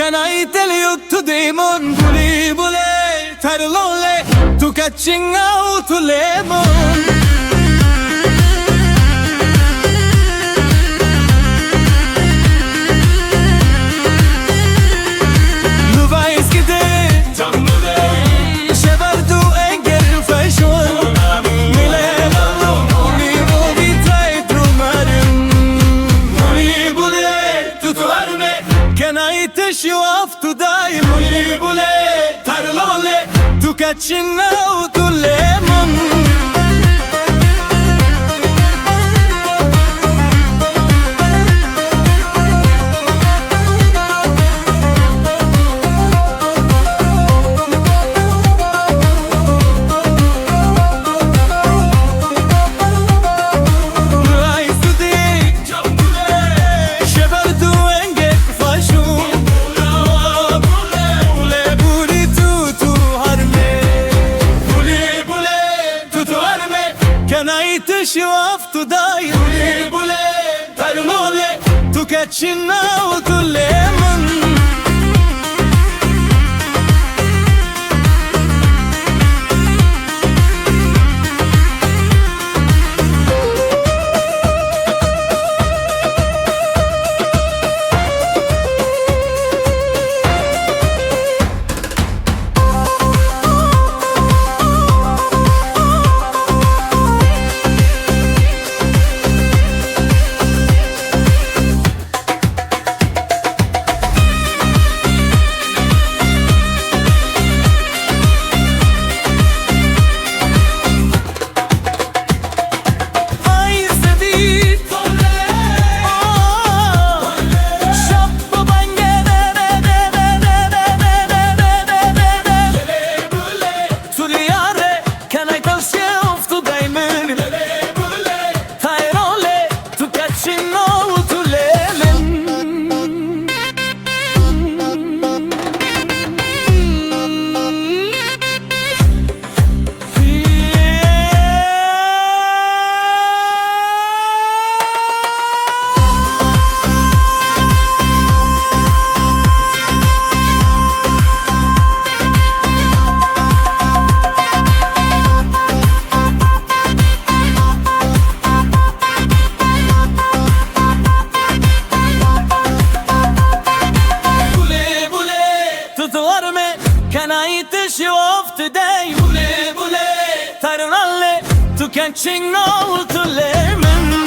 Can I tell you to demon bule bule tarlole to catching out to lemon. You have to die, bule bule, tarlole, to catching out to lemon. You have to die, bule bule, tarlole, to catching out to lemon. Can I dish you off today? Bule bule, tarlole, to catching out to lemon.